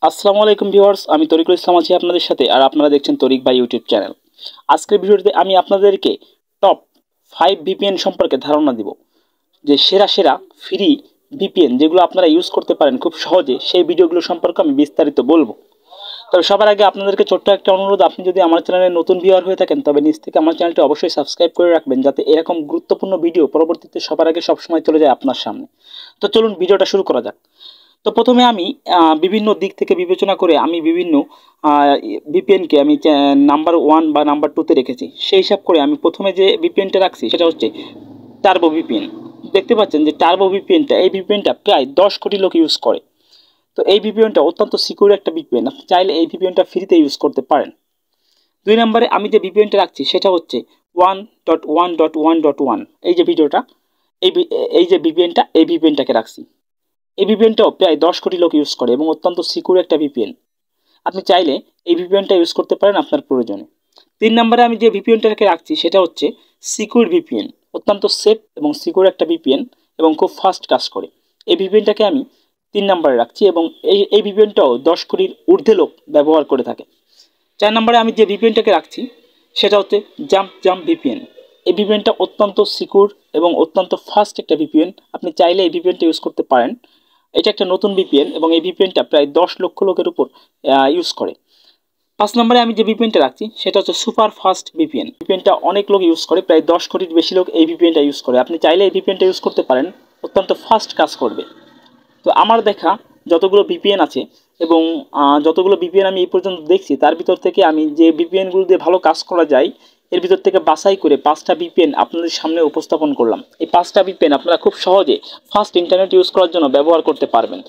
আসসালামু আলাইকুম ভিউয়ার্স, আমি তরিকুল ইসলাম আছি আপনাদের সাথে, আর আপনারা দেখছেন তরিক ভাই ইউটিউব চ্যানেল। আজকের ভিডিওতে আমি আপনাদেরকে টপ 5 ভিপিএন সম্পর্কে ধারণা দিব, যে সেরা সেরা ফ্রি ভিপিএন যেগুলো আপনারা ইউজ করতে পারেন খুব সহজে, সেই ভিডিওগুলো সম্পর্কে আমি বিস্তারিত বলবো। তবে সবার আগে আপনাদেরকে ছোট্ট একটা অনুরোধ, আপনি যদি আমার চ্যানেলে নতুন ভিউয়ার হয়ে থাকেন তবে নিচ থেকে আমার চ্যানেলটি অবশ্যই সাবস্ক্রাইব করে রাখবেন, যাতে এরকম গুরুত্বপূর্ণ ভিডিও পরবর্তীতে সবার আগে সবসময় চলে যায় আপনার সামনে। তো চলুন ভিডিওটা শুরু করা যাক। তো প্রথমে আমি বিভিন্ন দিক থেকে বিবেচনা করে আমি বিভিন্ন ভিপিএনকে আমি নাম্বার 1 বা নাম্বার 2-তে রেখেছি। সেই হিসাব করে আমি প্রথমে যে ভিপিএনটা রাখছি সেটা হচ্ছে টার্বো ভিপিএন। দেখতে পাচ্ছেন যে টার্বো ভিপিএনটা, এই ভিপিএনটা প্রায় 10 কোটি লোক ইউজ করে। তো এই ভিপিএনটা অত্যন্ত সিকিউর একটা ভিপিএন, আপনি চাইলে এই ভিপিএনটা ফ্রিতে ইউজ করতে পারেন। 2 নম্বরে আমি যে ভিপিএনটা রাখছি সেটা হচ্ছে 1.1.1.1। এই যে ভিডিওটা, এই যে ভিপিএনটা, এই ভিপিএনটাকে রাখছি। এই ভিপিএনটাও প্রায় 10 কোটি লোক ইউজ করে এবং অত্যন্ত সিকিউর একটা ভিপিএন। আপনি চাইলে এই ভিপিএনটা ইউজ করতে পারেন আপনার প্রয়োজনে। 3 নম্বরে আমি যে ভিপিএনটাকে রাখছি সেটা হচ্ছে সিকিউর ভিপিএন। অত্যন্ত সেফ এবং সিকিউর একটা ভিপিএন এবং খুব ফাস্ট কাজ করে। এই ভিপিএনটাকে আমি 3 নম্বরে রাখছি এবং এই ভিপিএনটাও 10 কোটির ঊর্ধ্বে লোক ব্যবহার করে থাকে। 4 নম্বরে আমি যে ভিপিএনটাকে রাখছি সেটা হচ্ছে জাম্প ভিপিএন। এই ভিপিএনটা অত্যন্ত সিকিউর এবং অত্যন্ত ফাস্ট একটা ভিপিএন। আপনি চাইলে এই ভিপিএনটা ইউজ করতে পারেন। এটা একটা নতুন ভিপিএন এবং এই ভিপিএনটা প্রায় 10 লক্ষ লোকের উপর ইউজ করে। 5 নম্বরে আমি যে ভিপিএনটা রাখছি সেটা হচ্ছে সুপার ফাস্ট ভিপিএন। ভিপিএনটা অনেক লোক ইউজ করে, প্রায় 10 কোটির বেশি লোক এই ভিপিএনটা ইউজ করে। আপনি চাইলে এই ভিপিএনটা ইউজ করতে পারেন, অত্যন্ত ফাস্ট কাজ করবে। তো আমার দেখা যতগুলো ভিপিএন আছে এবং যতগুলো ভিপিএন আমি এই পর্যন্ত দেখছি, তার ভিতর থেকে আমি যে ভিপিএনগুলো দিয়ে ভালো কাজ করা যায় এর ভিতর থেকে বাছাই করে 5টা ভিপিএন আপনাদের সামনে উপস্থাপন করলাম। এই 5টা ভিপিএন আপনারা খুব সহজে ফাস্ট ইন্টারনেট ইউজ করার জন্য ব্যবহার করতে পারবেন।